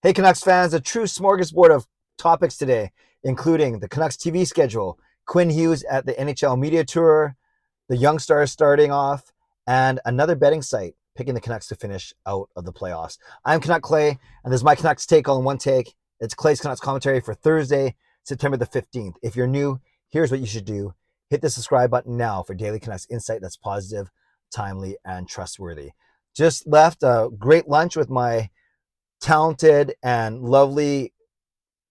Hey, Canucks fans, a true smorgasbord of topics today, including the Canucks TV schedule, Quinn Hughes at the NHL Media Tour, the young stars starting off, and another betting site picking the Canucks to finish out of the playoffs. I'm Canuck Clay, and this is my Canucks take all in one take. It's Clay's Canucks commentary for Thursday, September the 15th. If you're new, here's what you should do. Hit the subscribe button now for daily Canucks insight that's positive, timely, and trustworthy. Just left a great lunch with my talented and lovely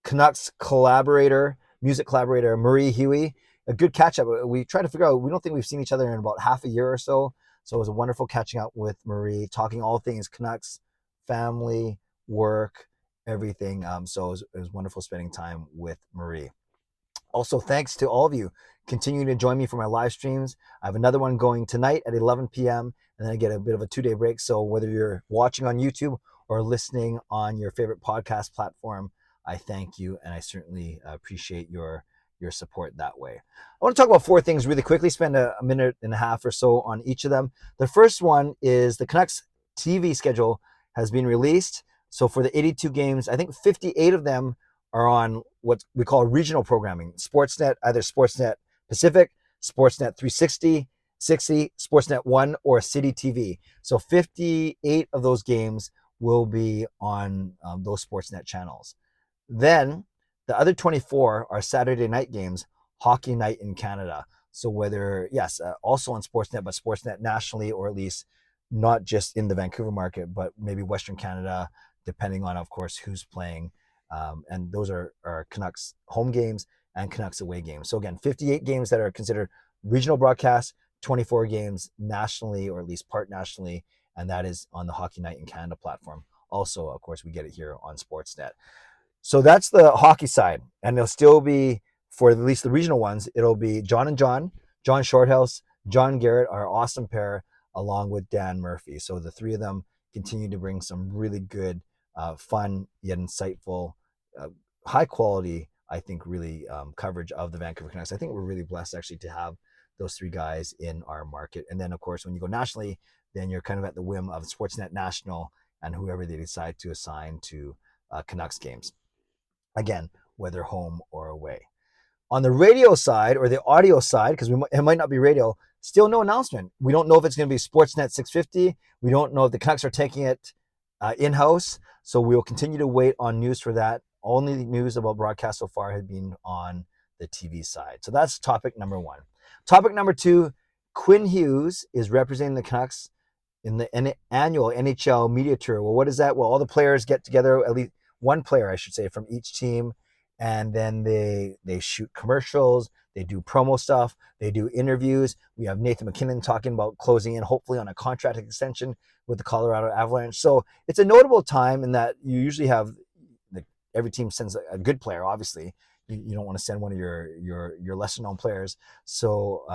Canucks collaborator, music collaborator, Marie Huey. A good catch up. We try to figure out, we don't think we've seen each other in about half a year or so. So it was a wonderful catching up with Marie, talking all things Canucks, family, work, everything. So it was wonderful spending time with Marie. Also, thanks to all of you continuing to join me for my live streams. I have another one going tonight at 11 p.m. and then I get a bit of a 2-day break. So whether you're watching on YouTube or listening on your favorite podcast platform, I thank you and I certainly appreciate your support that way. I want to talk about 4 things really quickly, spend a minute and a half or so on each of them. The first one is the Canucks TV schedule has been released. So for the 82 games, I think 58 of them are on what we call regional programming. Sportsnet, either Sportsnet Pacific, Sportsnet 360, Sportsnet 1, or City TV. So 58 of those games will be on those Sportsnet channels. Then the other 24 are Saturday night games, Hockey Night in Canada. So whether, yes, also on Sportsnet, but Sportsnet nationally, or at least not just in the Vancouver market, but maybe Western Canada, depending on, of course, who's playing. And those are Canucks home games and Canucks away games. So again, 58 games that are considered regional broadcasts, 24 games nationally, or at least part nationally, and that is on the Hockey Night in Canada platform. Also, of course, we get it here on Sportsnet. So that's the hockey side, and it'll still be, for at least the regional ones, it'll be John and John Shorthouse, John Garrett, our awesome pair, along with Dan Murphy. So the three of them continue to bring some really good, fun, yet insightful, high quality, I think, really coverage of the Vancouver Canucks. I think we're really blessed actually to have those 3 guys in our market. And then, of course, when you go nationally, then you're kind of at the whim of Sportsnet National and whoever they decide to assign to Canucks games. Again, whether home or away. On the radio side, or the audio side, because it might not be radio, still no announcement. We don't know if it's going to be Sportsnet 650. We don't know if the Canucks are taking it in-house. So we'll continue to wait on news for that. Only news about broadcast so far has been on the TV side. So that's topic number 1. Topic number 2, Quinn Hughes is representing the Canucks in the annual NHL Media Tour. Well, what is that? Well, all the players get together, at least one player, I should say, from each team, and then they shoot commercials, they do promo stuff, they do interviews. We have Nathan McKinnon talking about closing in, hopefully, on a contract extension with the Colorado Avalanche. So it's a notable time in that you usually have every team sends a good player. Obviously, you don't want to send one of your lesser known players. So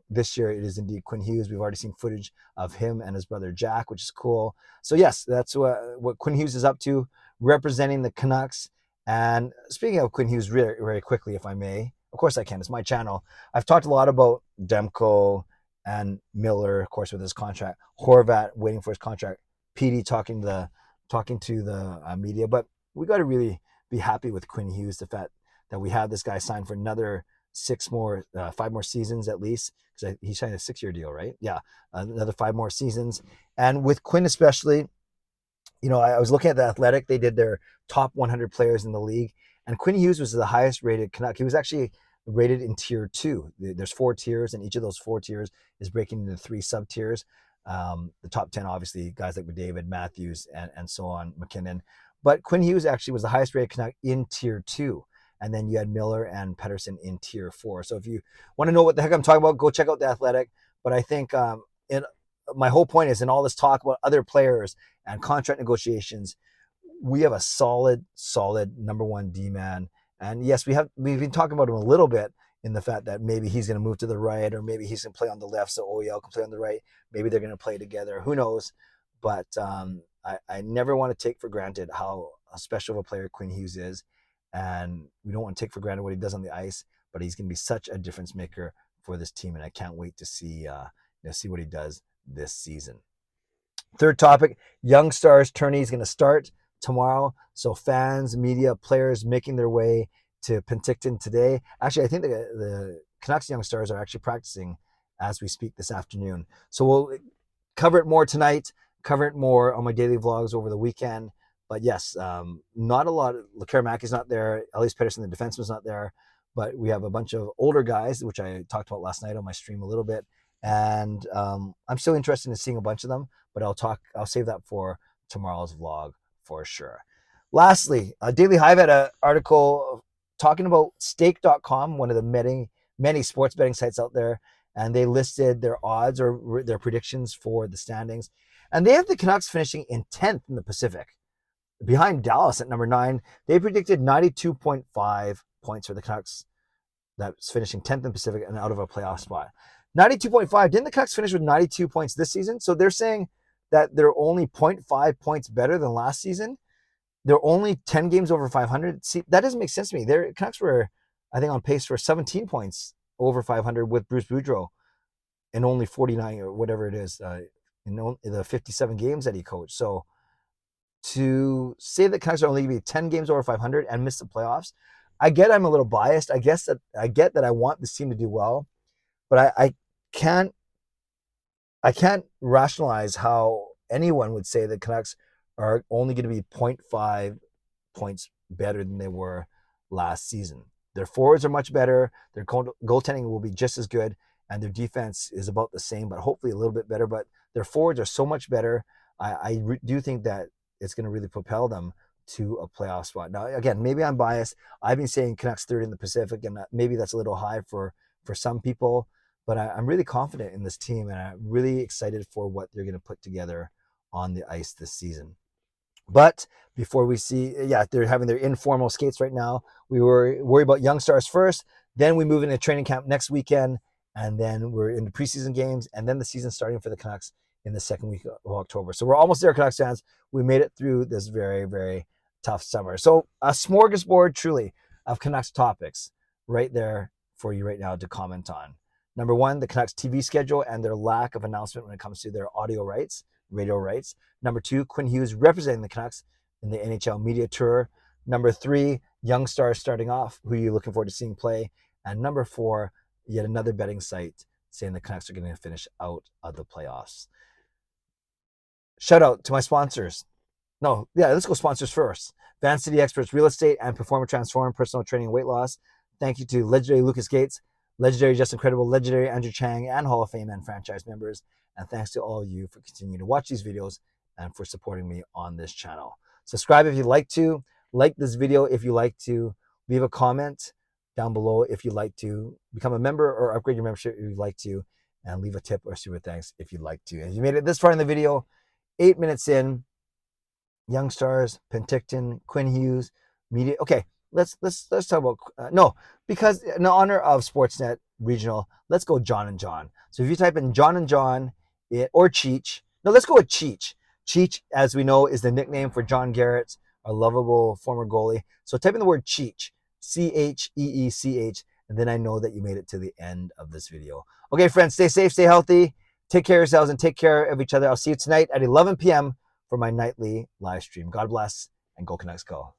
this year it is indeed Quinn Hughes. We've already seen footage of him and his brother Jack, which is cool. So yes, that's what Quinn Hughes is up to, representing the Canucks. And speaking of Quinn Hughes, very, very quickly, if I may, of course I can. It's my channel. I've talked a lot about Demko and Miller, of course, with his contract. Horvat waiting for his contract. Petey talking to the media, but we got to really be happy with Quinn Hughes, the fact that we have this guy signed for another 5 more seasons at least, because he signed a 6-year deal, right? Yeah, another 5 more seasons. And with Quinn especially, I was looking at The Athletic. They did their top 100 players in the league, and Quinn Hughes was the highest rated Canuck. He was actually rated in tier 2. There's 4 tiers, and each of those 4 tiers is breaking into 3 sub tiers. The top 10, obviously, guys like David Matthews and so on, McKinnon. But Quinn Hughes actually was the highest rated Canuck in tier 2. And then you had Miller and Pettersson in tier 4. So if you want to know what the heck I'm talking about, go check out The Athletic. But I think my whole point is, in all this talk about other players and contract negotiations, we have a solid number 1 D-man. And yes, we've been talking about him a little bit in the fact that maybe he's going to move to the right, or maybe he's going to play on the left so OEL can play on the right. Maybe they're going to play together. Who knows? But I never want to take for granted how special of a player Quinn Hughes is. And we don't want to take for granted what he does on the ice, but he's going to be such a difference maker for this team. And I can't wait to see what he does this season. Third topic, Young Stars tourney is going to start tomorrow. So fans, media, players making their way to Penticton today. Actually, I think the Canucks young stars are actually practicing as we speak this afternoon. So we'll cover it more tonight, cover it more on my daily vlogs over the weekend. But yes, not a lot. Lekar-Mackey's not there. At least Pettersson, the defenseman's not there. But we have a bunch of older guys, which I talked about last night on my stream a little bit. And I'm still interested in seeing a bunch of them, but I'll save that for tomorrow's vlog for sure. Lastly, Daily Hive had an article talking about stake.com, one of the many sports betting sites out there, and they listed their odds or their predictions for the standings. And they have the Canucks finishing in 10th in the Pacific, behind Dallas at number 9. They predicted 92.5 points for the Canucks. That's finishing 10th in the Pacific and out of a playoff spot. 92.5. Didn't the Canucks finish with 92 points this season? So they're saying that they're only 0.5 points better than last season. They're only 10 games over 500. See, that doesn't make sense to me. Their Canucks were, I think, on pace for 17 points over 500 with Bruce Boudreau in only 49 or whatever it is in the 57 games that he coached. So to say that Canucks are only going to be 10 games over 500 and miss the playoffs, I get I'm a little biased. I get that I want this team to do well, but I can't rationalize how anyone would say that Canucks are only going to be 0.5 points better than they were last season. Their forwards are much better. Their goaltending will be just as good, and their defense is about the same, but hopefully a little bit better. But their forwards are so much better. I do think that it's going to really propel them to a playoff spot. Now, again, maybe I'm biased. I've been saying Canucks third in the Pacific, and maybe that's a little high for some people. But I'm really confident in this team, and I'm really excited for what they're going to put together on the ice this season. But before we see, they're having their informal skates right now. We were worried about young stars first. Then we move into training camp next weekend. And then we're in the preseason games. And then the season starting for the Canucks in the second week of October. So we're almost there, Canucks fans. We made it through this very, very tough summer. So a smorgasbord, truly, of Canucks topics right there for you right now to comment on. Number 1, the Canucks TV schedule and their lack of announcement when it comes to their audio rights, radio rights. Number 2, Quinn Hughes representing the Canucks in the NHL Media Tour. Number 3, young stars starting off, who you're looking forward to seeing play. And number 4, yet another betting site saying the Canucks are going to finish out of the playoffs. Shout out to my sponsors. Let's go sponsors first. Van City Experts Real Estate and Performer Transform Personal Training and Weight Loss. Thank you to legendary Lucas Gates, legendary Just Incredible, legendary Andrew Chang, and Hall of Fame and franchise members. And thanks to all of you for continuing to watch these videos and for supporting me on this channel. Subscribe if you'd like to. Like this video if you like to. Leave a comment down below if you'd like to. Become a member or upgrade your membership if you'd like to. And leave a tip or super thanks if you'd like to. And if you made it this far in the video, 8 minutes in, young stars, Penticton, Quinn Hughes, media. Okay, let's talk about because in honor of Sportsnet Regional, let's go John and John. So if you type in John and John or Cheech, let's go with Cheech. Cheech, as we know, is the nickname for John Garrett, a lovable former goalie. So type in the word Cheech, Cheech, and then I know that you made it to the end of this video. Okay, friends, stay safe, stay healthy, take care of yourselves, and take care of each other. I'll see you tonight at 11 p.m. for my nightly live stream. God bless, and go Canucks go.